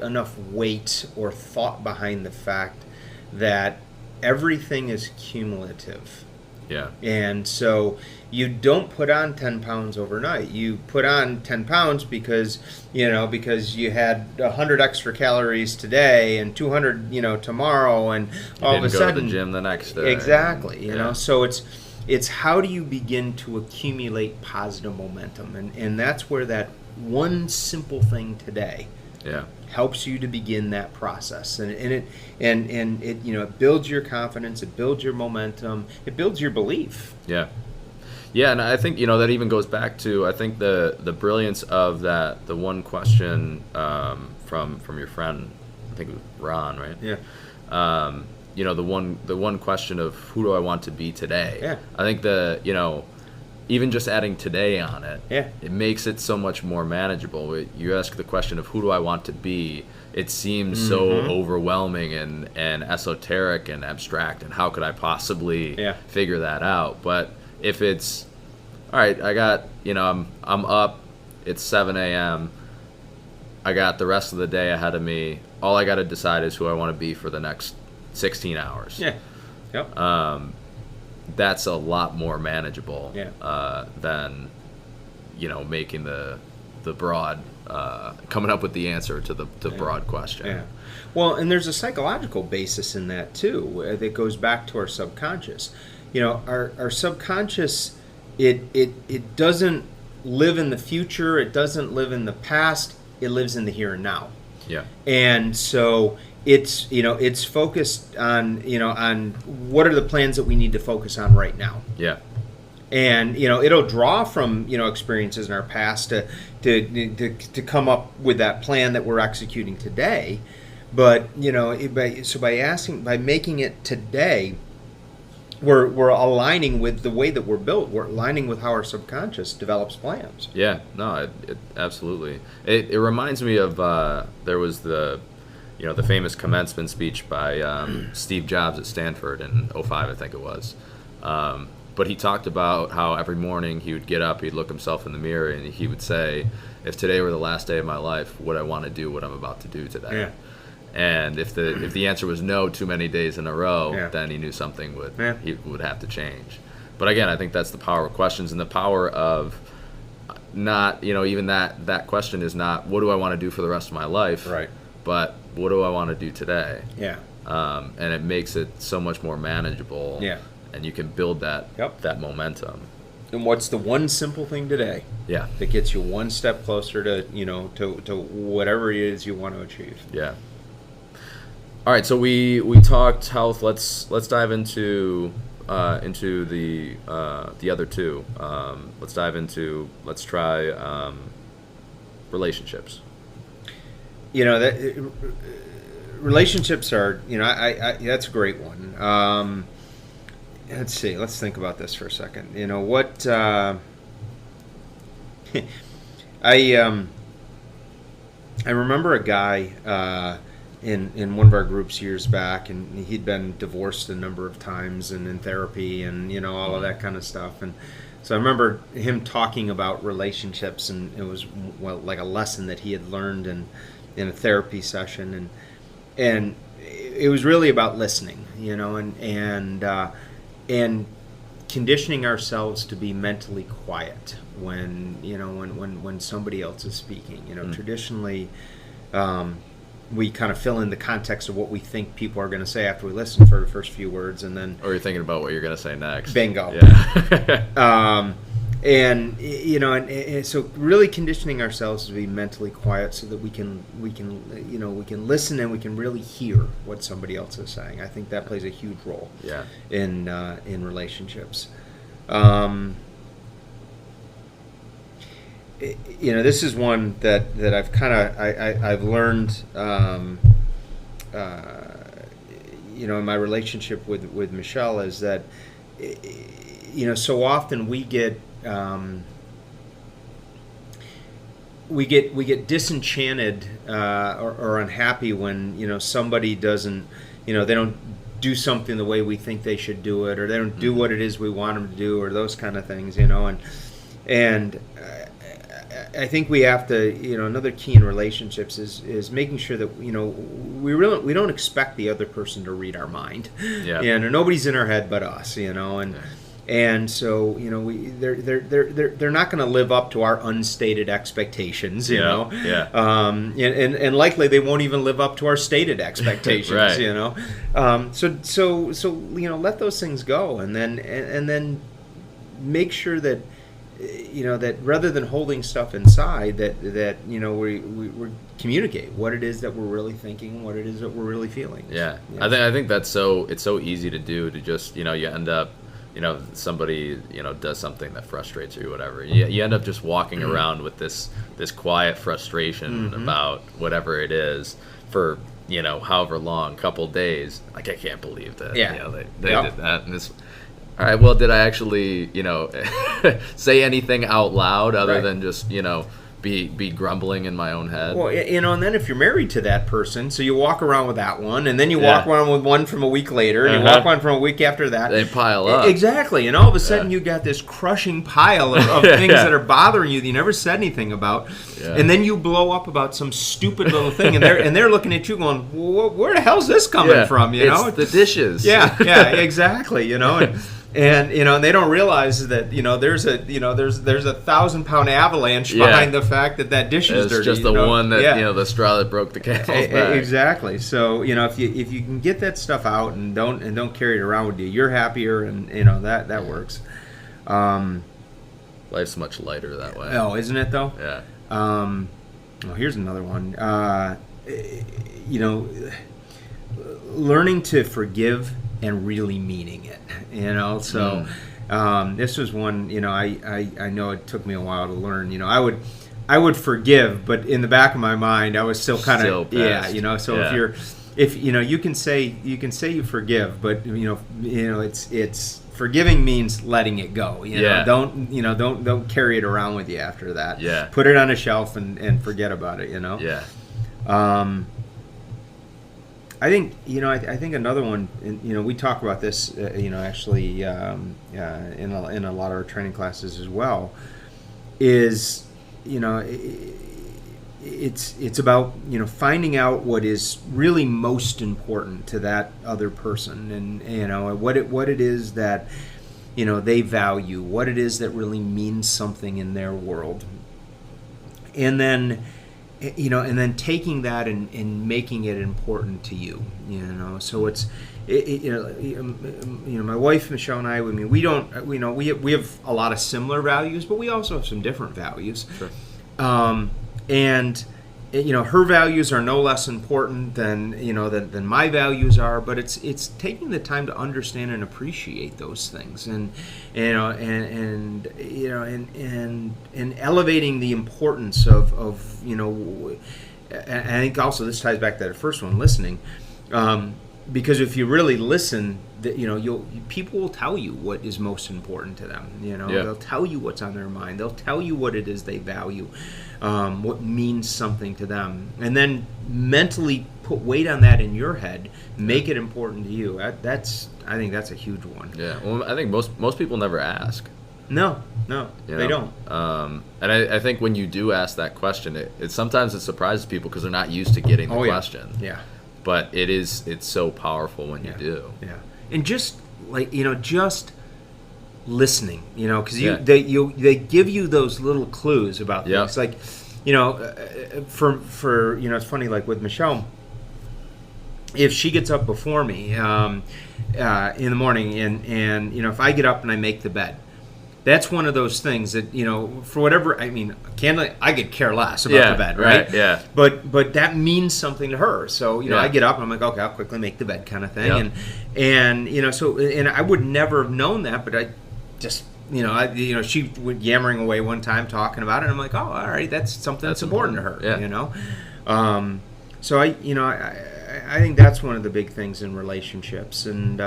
S3: enough weight or thought behind the fact that everything is cumulative.
S1: Yeah.
S3: And so you don't put on 10 pounds overnight. You put on 10 pounds because you had 100 extra calories today and 200, tomorrow, and all of a sudden
S1: go to the gym the next day.
S3: Exactly. You know, so it's how do you begin to accumulate positive momentum, and that's where that one simple thing today helps you to begin that process, and it it builds your confidence, it builds your momentum, it builds your belief.
S1: Yeah, and I think that even goes back to, I think, the brilliance of that, the one question from your friend, I think it was Ron, right?
S3: Yeah.
S1: The one question of who do I want to be today?
S3: Yeah.
S1: I think even just adding today on it, it makes it so much more manageable. You ask the question of who do I want to be, it seems so overwhelming and esoteric and abstract, and how could I possibly figure that out? But if it's, all right, I got, I'm up, it's 7 a.m., I got the rest of the day ahead of me, all I got to decide is who I want to be for the next 16 hours.
S3: Yeah. Yep.
S1: That's a lot more manageable than making the broad coming up with the answer to the broad question.
S3: Yeah. Well, and there's a psychological basis in that too that goes back to our subconscious. Our subconscious, it doesn't live in the future, it doesn't live in the past, it lives in the here and now.
S1: Yeah. And
S3: so it's focused on on what are the plans that we need to focus on right now.
S1: Yeah.
S3: And it'll draw from experiences in our past to come up with that plan that we're executing today. But by making it today, we're aligning with the way that we're built. We're aligning with how our subconscious develops plans.
S1: Yeah. No. It absolutely. It reminds me of there was the famous commencement speech by Steve Jobs at Stanford in 2005, I think it was. But he talked about how every morning he would get up, he'd look himself in the mirror, and he would say, if today were the last day of my life, would I want to do what I'm about to do today?
S3: Yeah.
S1: And if the answer was no too many days in a row, then he knew something would have to change. But again, I think that's the power of questions, and the power of not, even that question is not, what do I want to do for the rest of my life?
S3: Right.
S1: But what do I want to do today?
S3: Yeah.
S1: And it makes it so much more manageable.
S3: Yeah.
S1: And you can build that momentum.
S3: And what's the one simple thing today?
S1: Yeah.
S3: That gets you one step closer to to whatever it is you want to achieve.
S1: Yeah. All right. So we talked health. Let's dive into the other two. Let's try relationships.
S3: That relationships are, I that's a great one. Let's see. Let's think about this for a second. What I remember a guy in one of our groups years back, and he'd been divorced a number of times and in therapy and all of that kind of stuff. And so I remember him talking about relationships, and it was like a lesson that he had learned in a therapy session, and it was really about listening, and conditioning ourselves to be mentally quiet when somebody else is speaking. Traditionally, we kind of fill in the context of what we think people are going to say after we listen for the first few words, and then
S1: or you're thinking about what you're going to say next.
S3: Bingo.
S1: Yeah.
S3: And so really conditioning ourselves to be mentally quiet so that we can listen and we can really hear what somebody else is saying. I think that plays a huge role in relationships. this is one that I've I've learned, in my relationship with Michelle, is that, so often we get disenchanted or unhappy when somebody doesn't, they don't do something the way we think they should do it, or they don't do what it is we want them to do, or those kind of things, and I think we have to, another key in relationships is making sure that we don't expect the other person to read our mind, and nobody's in our head but us, and so they're not going to live up to our unstated expectations, and likely they won't even live up to our stated expectations,
S1: right.
S3: So let those things go, and then make sure that that rather than holding stuff inside, that we communicate what it is that we're really thinking, what it is that we're really feeling.
S1: Yeah. I think it's so easy to do, to just you end up somebody does something that frustrates you or whatever. You end up just walking around with this quiet frustration about whatever it is for however long, couple days. Like, I can't believe that they did that, and this. All right, well, did I actually, say anything out loud other than just, be grumbling in my own head?
S3: Well, and then if you're married to that person, so you walk around with that one, and then you walk around with one from a week later, and you walk around from a week after that.
S1: They pile up.
S3: Exactly, and all of a sudden you got this crushing pile of things that are bothering you that you never said anything about, and then you blow up about some stupid little thing, and they're looking at you going, well, where the hell's this coming from?
S1: It's the dishes.
S3: Yeah, exactly, And they don't realize that there's a 1,000-pound avalanche behind the fact that dish is dirty.
S1: It's just the one that the straw that broke the camel's back.
S3: Exactly. So if you can get that stuff out and don't carry it around with you, you're happier, and that works.
S1: Life's much lighter that way.
S3: Oh, isn't it though?
S1: Yeah.
S3: Here's another one. Learning to forgive and really meaning it, so this was one, I know it took me a while to learn. I would forgive, but in the back of my mind I was still kind of so if you can say you forgive, but it's forgiving means letting it go. Don't carry it around with you after that. Put it on a shelf and forget about it. I think I think another one. We talk about this. Actually, in a lot of our training classes as well. Is it's about finding out what is really most important to that other person, and what it is that they value, what it is that really means something in their world, and then. And then taking that and making it important to you, So it's, my wife Michelle and I mean, we don't, we have a lot of similar values, but we also have some different values.
S1: Sure.
S3: And her values are no less important than than my values are, but it's taking the time to understand and appreciate those things, and elevating the importance of I think also this ties back to that first one, listening, because if you really listen, people will tell you what is most important to them. They'll tell you what's on their mind. They'll tell you what it is they value. What means something to them, and then mentally put weight on that in your head, make it important to you. I think that's a huge one.
S1: Yeah, well, I think most people never ask.
S3: No, they don't.
S1: And I think when you do ask that question, it sometimes it surprises people because they're not used to getting the question.
S3: Yeah.
S1: But it's so powerful when you do.
S3: Yeah, and just just listening, because they give you those little clues about things, like for it's funny, like with Michelle, if she gets up before me in the morning, and if I get up and I make the bed, that's one of those things that for whatever, I mean, I could care less about the bed, right?
S1: Yeah.
S3: But that means something to her. So I get up and I'm like, okay, I'll quickly make the bed, kind of thing, and so I would never have known that, but I just she went yammering away one time talking about it, and I'm like, oh, all right, that's something that's important to her,
S1: Yeah.
S3: So I think that's one of the big things in relationships, and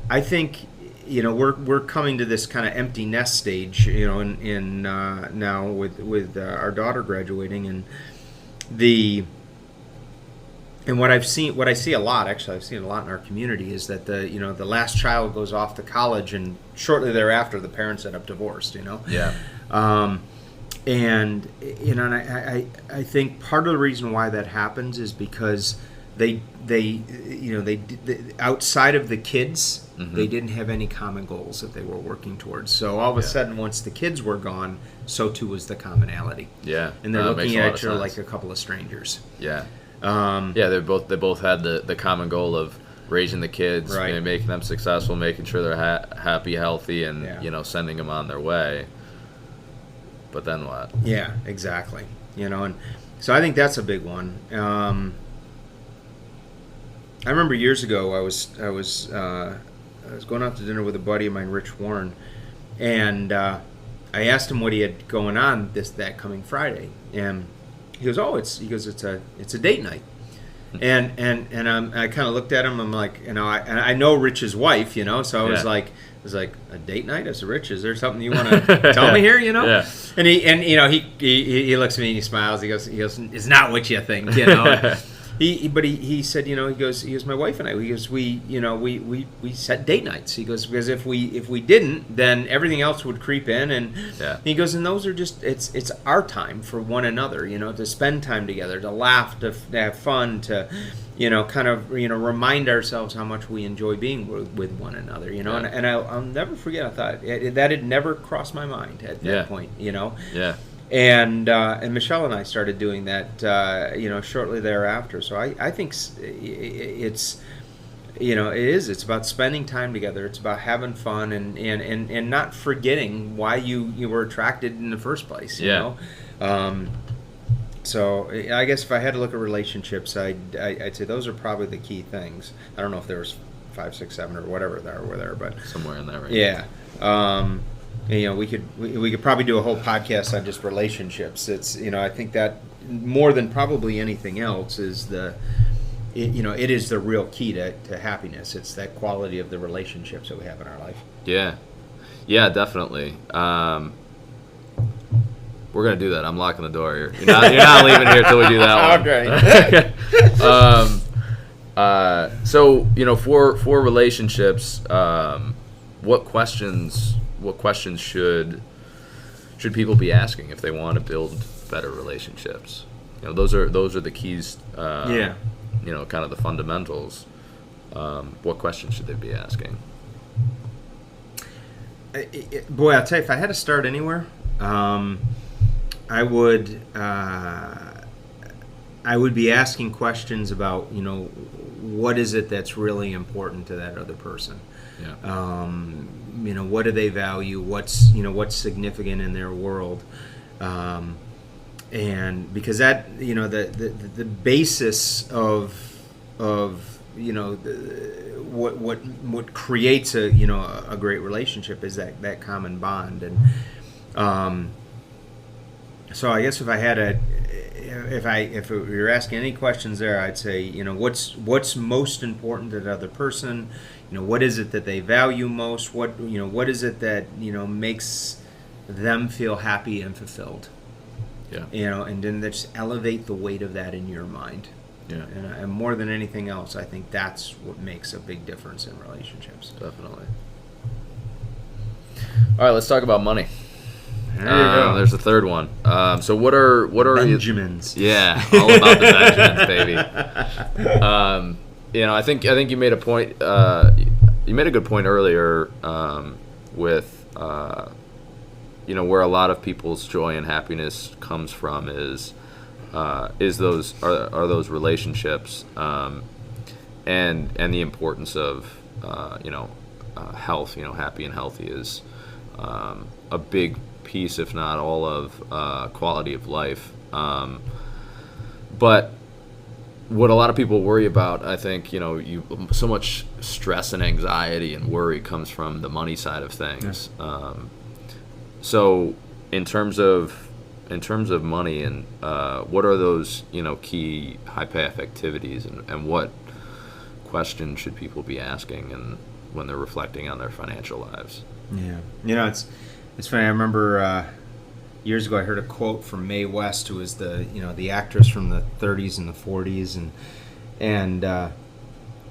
S3: I think we're coming to this kind of empty nest stage, in now with our daughter graduating, and what I see a lot, actually, I've seen a lot in our community, is that the last child goes off to college, and shortly thereafter the parents end up divorced.
S1: Yeah.
S3: And I think part of the reason why that happens is because they outside of the kids,
S1: Mm-hmm.
S3: they didn't have any common goals that they were working towards. So all of a sudden, once the kids were gone, so too was the commonality.
S1: Yeah.
S3: And they're looking
S1: makes a lot
S3: at
S1: of
S3: you
S1: sense.
S3: like a couple of strangers.
S1: Yeah. They both had the common goal of raising the kids,
S3: Right.
S1: making them successful, making sure they're happy, healthy, and sending them on their way. But then what?
S3: Yeah, exactly. And so I think that's a big one. I remember years ago I was going out to dinner with a buddy of mine, Rich Warren, and I asked him what he had going on that coming Friday, and he goes, it's a date night. And I kind of looked at him. I'm like, I know Rich's wife, so I was like, a date night? I said, Rich, is there something you want to tell me here?
S1: Yeah.
S3: And he looks at me and he smiles. He goes, it's not what you think, He said, he goes, my wife and I, we set date nights. He goes, because if we didn't, then everything else would creep in, and he goes, and those are just, it's our time for one another, to spend time together, to laugh, to have fun, to, kind of, remind ourselves how much we enjoy being with one another, and I'll never forget, I thought that had never crossed my mind at that point,
S1: Yeah.
S3: And Michelle and I started doing that, shortly thereafter. So I think it's about spending time together. It's about having fun and not forgetting why you were attracted in the first place. You know. So I guess if I had to look at relationships, I'd say those are probably the key things. I don't know if there was 5, 6, 7 or whatever there were there, but
S1: somewhere in there, right?
S3: Yeah. We could probably do a whole podcast on just relationships. It's I think that more than probably anything else is it is the real key to happiness. It's that quality of the relationships that we have in our life.
S1: Yeah, definitely. We're gonna do that. I'm locking the door here. You're not leaving here till we do that one.
S3: Okay.
S1: So for relationships, what questions should people be asking if they want to build better relationships? Those are the keys. Kind of the fundamentals. What questions should they be asking?
S3: Boy, I'll tell you, if I had to start anywhere, I would be asking questions about what is it that's really important to that other person.
S1: Yeah.
S3: What do they value? What's significant in their world? And because that the basis of what creates a great relationship is that common bond. And so I guess if you're asking any questions there, I'd say what's most important to the other person. What is it that they value most? What is it that makes them feel happy and fulfilled?
S1: Yeah.
S3: And then just elevate the weight of that in your mind.
S1: Yeah.
S3: And more than anything else, I think that's what makes a big difference in relationships.
S1: Definitely. All right, let's talk about money.
S3: There you go.
S1: There's the third one. So what are
S3: Benjamins?
S1: Yeah, all about the Benjamins, baby. I think you made a point. You made a good point earlier with where a lot of people's joy and happiness comes from is those relationships, and the importance of health. Happy and healthy is a big piece, if not all, of quality of life. But what a lot of people worry about, I think, so much stress and anxiety and worry comes from the money side of things. Yeah. So in terms of money, and what are those, key high payoff activities, and what questions should people be asking and when they're reflecting on their financial lives?
S3: Yeah. It's funny. I remember years ago I heard a quote from Mae West, who was the actress from the 30s and the 40s, and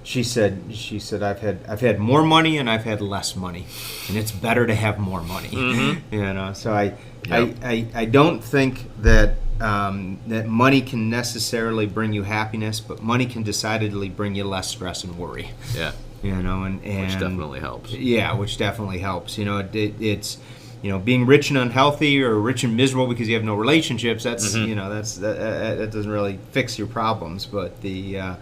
S3: she said I've had more money and I've had less money, and it's better to have more money. Mm-hmm. So I don't think that that money can necessarily bring you happiness, but money can decidedly bring you less stress and worry.
S1: Yeah.
S3: And
S1: which definitely helps.
S3: Yeah, which definitely helps. It's being rich and unhealthy, or rich and miserable because you have no relationships. That's mm-hmm. That doesn't really fix your problems. But so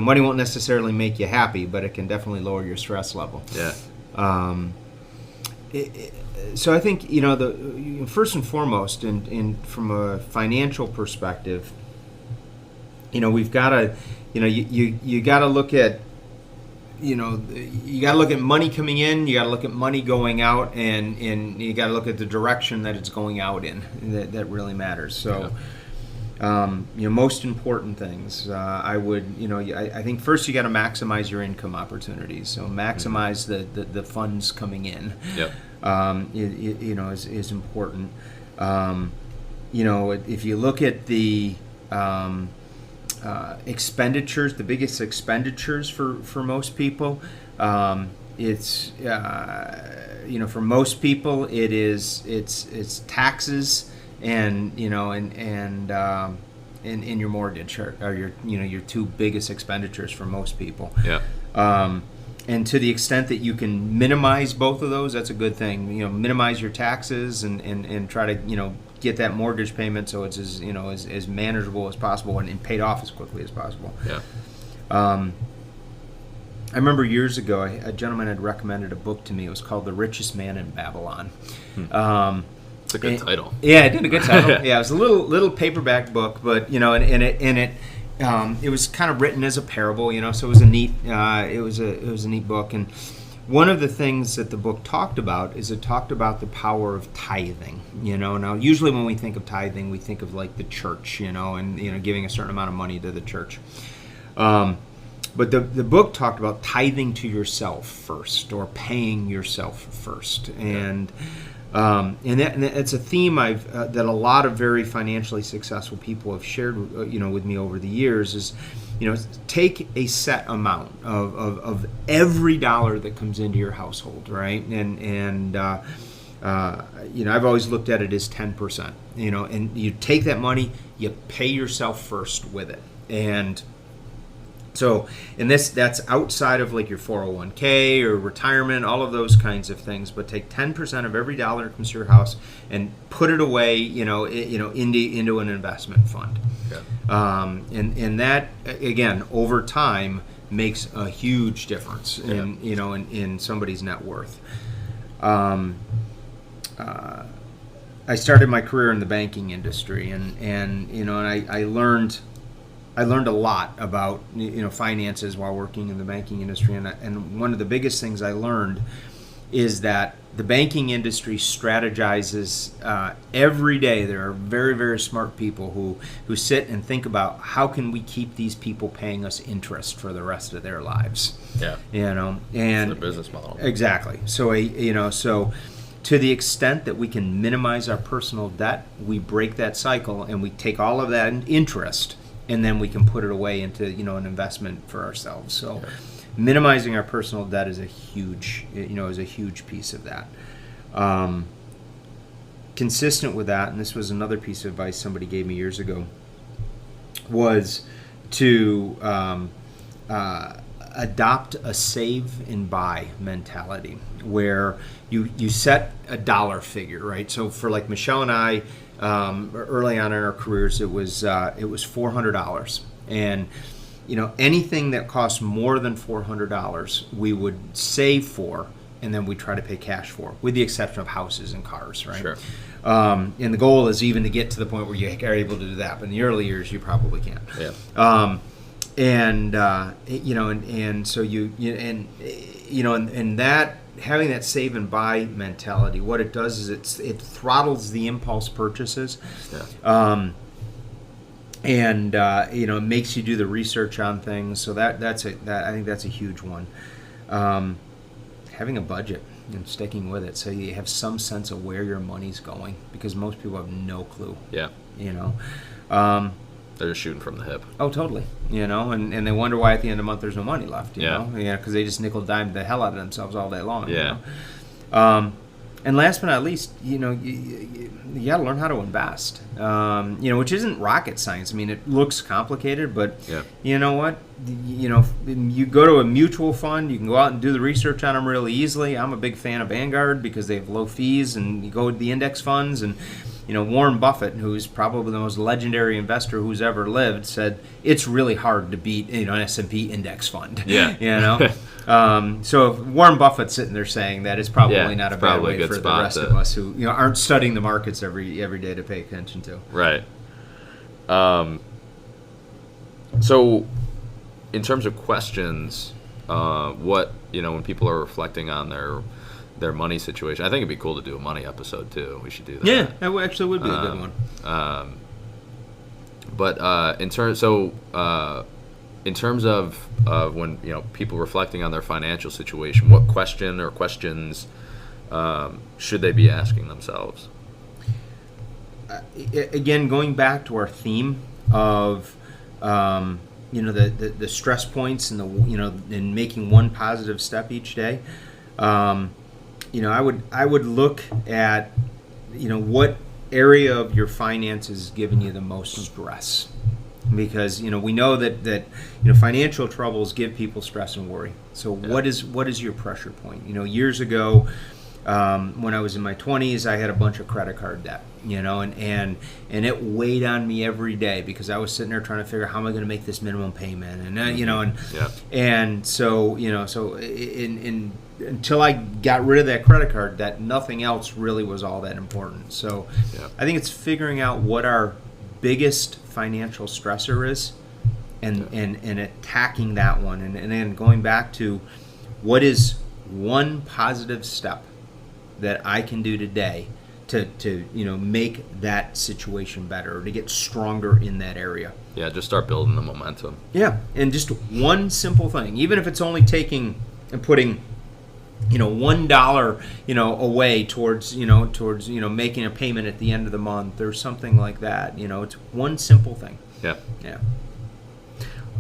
S3: money won't necessarily make you happy, but it can definitely lower your stress level.
S1: Yeah.
S3: So I think first and foremost, and from a financial perspective, we've got to you got to look at. You got to look at money coming in, you got to look at money going out, and you got to look at the direction that it's going out in. That really matters. So, most important things, I think first you got to maximize your income opportunities. So maximize the funds coming in.
S1: Yep.
S3: Is important. If you look at the expenditures, the biggest expenditures for most people, it's for most people it's taxes and your mortgage are your two biggest expenditures for most people.
S1: Yeah.
S3: And to the extent that you can minimize both of those, that's a good thing. Minimize your taxes and try to get that mortgage payment so it's as manageable as possible and paid off as quickly as possible.
S1: Yeah.
S3: I remember years ago a gentleman had recommended a book to me. It was called The Richest Man in Babylon.
S1: It's a good title.
S3: Yeah, it did a good title. Yeah, it was a little paperback book, but it was kind of written as a parable, so it was a neat book. And one of the things that the book talked about is it talked about the power of tithing. Now usually when we think of tithing, we think of like the church, and giving a certain amount of money to the church. But the book talked about tithing to yourself first, or paying yourself first, and it's a theme that a lot of very financially successful people have shared with me over the years. Is take a set amount of every dollar that comes into your household, right? And I've always looked at it as 10%. And you take that money, you pay yourself first with it, and so, that's outside of like your 401k or retirement, all of those kinds of things. But take 10% of every dollar that comes to your house and put it away, into an investment fund. Yeah. And that again over time makes a huge difference in somebody's net worth. I started my career in the banking industry, and I learned a lot about finances while working in the banking industry, and one of the biggest things I learned is that the banking industry strategizes every day. There are very, very smart people who sit and think about how can we keep these people paying us interest for the rest of their lives.
S1: Yeah.
S3: And
S1: it's the business model.
S3: Exactly. So so to the extent that we can minimize our personal debt, we break that cycle and we take all of that interest, and then we can put it away into an investment for ourselves. So minimizing our personal debt is a huge piece of that. Consistent with that, and this was another piece of advice somebody gave me years ago, was to adopt a save and buy mentality, where you set a dollar figure, right? So for like Michelle and I, early on in our careers, it was $400, and anything that cost more than $400 we would save for and then we try to pay cash for, with the exception of houses and cars, right?
S1: Sure.
S3: And the goal is even to get to the point where you are able to do that. But in the early years, you probably can't.
S1: Yeah.
S3: And so and that, having that save and buy mentality, what it does is it throttles the impulse purchases.
S1: Yeah.
S3: It makes you do the research on things. So I think that's a huge one. Having a budget and sticking with it, so you have some sense of where your money's going, because most people have no clue.
S1: Yeah. They're just shooting from the hip.
S3: Oh, totally. And they wonder why at the end of the month there's no money left. You know, because they just nickel dime the hell out of themselves all day long.
S1: Yeah.
S3: And last but not least, you got to learn how to invest. Which isn't rocket science. I mean, it looks complicated, but you know what? You go to a mutual fund, you can go out and do the research on them really easily. I'm a big fan of Vanguard because they have low fees, and you go to the index funds, and Warren Buffett, who's probably the most legendary investor who's ever lived, said it's really hard to beat an S&P index fund.
S1: Yeah.
S3: So if Warren Buffett's sitting there saying that, it's probably not a bad way for the rest of us who aren't studying the markets every day to pay attention to.
S1: Right. So in terms of questions, what when people are reflecting on their money situation, I think it'd be cool to do a money episode too. We should do that.
S3: Yeah, that actually would be a good one.
S1: But in terms of when people reflecting on their financial situation, what question or questions should they be asking themselves?
S3: Again, going back to our theme of the stress points and and making one positive step each day. I would look at what area of your finances is giving you the most stress, because we know that financial troubles give people stress and worry. So what is your pressure point? Years ago, when I was in my 20s, I had a bunch of credit card debt, and it weighed on me every day because I was sitting there trying to figure out how am I going to make this minimum payment, and so until I got rid of that credit card debt, nothing else really was all that important. So I think it's figuring out what our biggest financial stressor is and attacking that one, and then going back to what is one positive step that I can do today to make that situation better, or to get stronger in that area.
S1: Yeah, just start building the momentum.
S3: Yeah, and just one simple thing, even if it's only taking and putting $1 away towards making a payment at the end of the month or something like that. It's one simple thing.
S1: Yeah.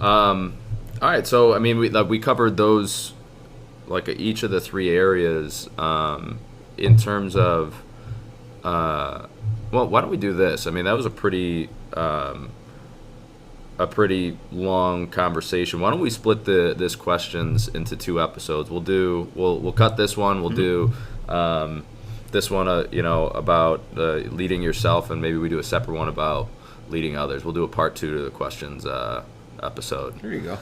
S1: All right, so I mean we covered those, like each of the three areas. In terms of why don't we do this? I mean, that was a pretty long conversation. Why don't we split this questions into two episodes? We'll cut this one. We'll do this one about leading yourself, and maybe we do a separate one about leading others. We'll do a part 2 to the questions episode.
S3: There you go.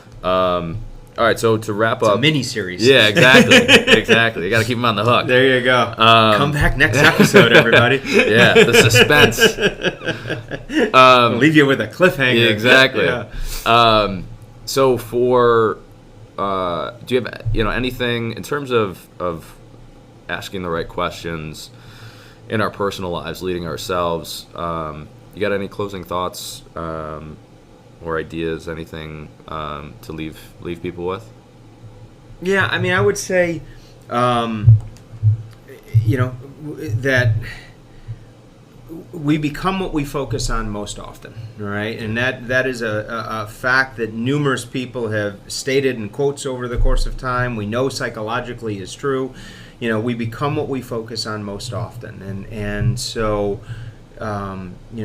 S1: All right, so to wrap up,
S3: a mini series.
S1: Yeah, exactly. You got to keep them on the hook.
S3: There you go. Come back next episode, everybody.
S1: Yeah, the suspense.
S3: I'll leave you with a cliffhanger.
S1: Yeah, exactly. Yeah. So for do you have anything in terms of asking the right questions in our personal lives, leading ourselves? You got any closing thoughts? Or ideas, anything to leave people with?
S3: Yeah, I mean, I would say, that we become what we focus on most often, right? And that is a fact that numerous people have stated in quotes over the course of time. We know psychologically is true. We become what we focus on most often, and so.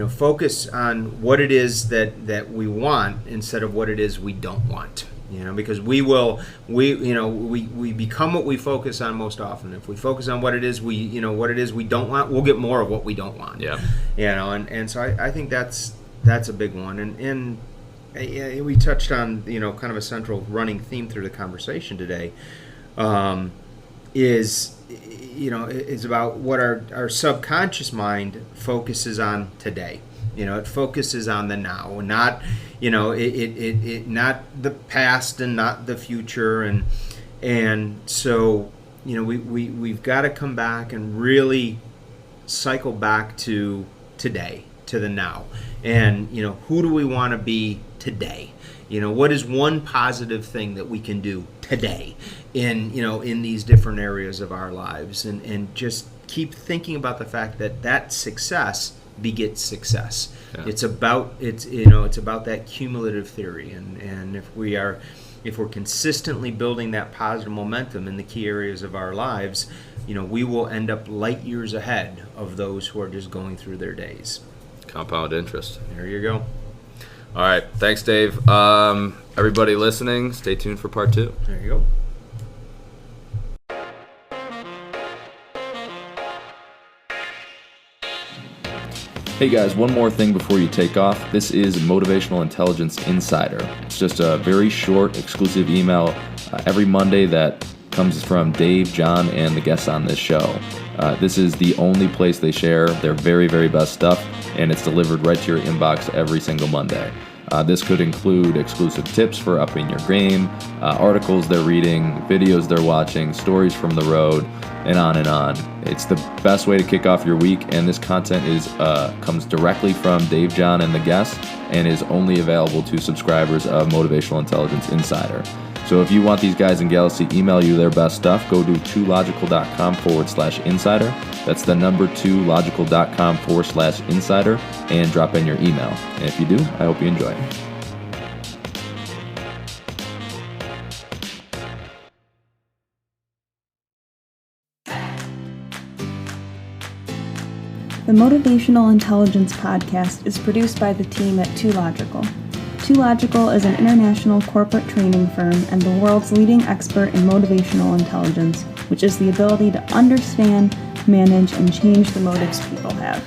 S3: Focus on what it is that we want instead of what it is we don't want. Because we become what we focus on most often. If we focus on what it is we don't want, we'll get more of what we don't want.
S1: Yeah.
S3: And so I think that's a big one. And we touched on kind of a central running theme through the conversation today. is about what our subconscious mind focuses on today. It focuses on the now, not it not the past and not the future, and so we've got to come back and really cycle back to today, to the now, and who do we want to be today? What is one positive thing that we can do today in these different areas of our lives, and just keep thinking about the fact that success begets success. Yeah. It's about that cumulative theory, and if we're consistently building that positive momentum in the key areas of our lives, we will end up light years ahead of those who are just going through their days.
S1: Compound interest.
S3: There you go.
S1: All right. Thanks, Dave. Everybody listening, stay tuned for part 2.
S3: There you go.
S1: Hey guys, one more thing before you take off. This is Motivational Intelligence Insider. It's just a very short, exclusive email every Monday that comes from Dave, John, and the guests on this show. This is the only place they share their very, very best stuff, and it's delivered right to your inbox every single Monday. This could include exclusive tips for upping your game, articles they're reading, videos they're watching, stories from the road, and on and on. It's the best way to kick off your week, and this content comes directly from Dave, John, and the guests, and is only available to subscribers of Motivational Intelligence Insider. So if you want these guys and gals to email you their best stuff, go to 2logical.com/insider. That's the number 2logical.com/insider, and drop in your email. And if you do, I hope you enjoy it.
S2: The Motivational Intelligence Podcast is produced by the team at 2Logical. 2Logical is an international corporate training firm and the world's leading expert in motivational intelligence, which is the ability to understand, manage, and change the motives people have.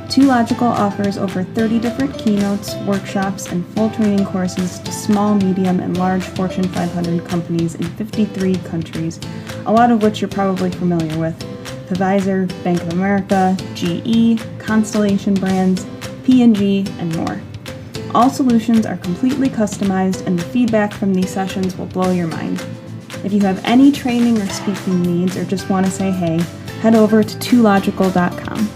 S2: 2Logical offers over 30 different keynotes, workshops, and full training courses to small, medium, and large Fortune 500 companies in 53 countries, a lot of which you're probably familiar with: Pfizer, Bank of America, GE, Constellation Brands, P&G, and more. All solutions are completely customized, and the feedback from these sessions will blow your mind. If you have any training or speaking needs, or just want to say hey, head over to 2logical.com.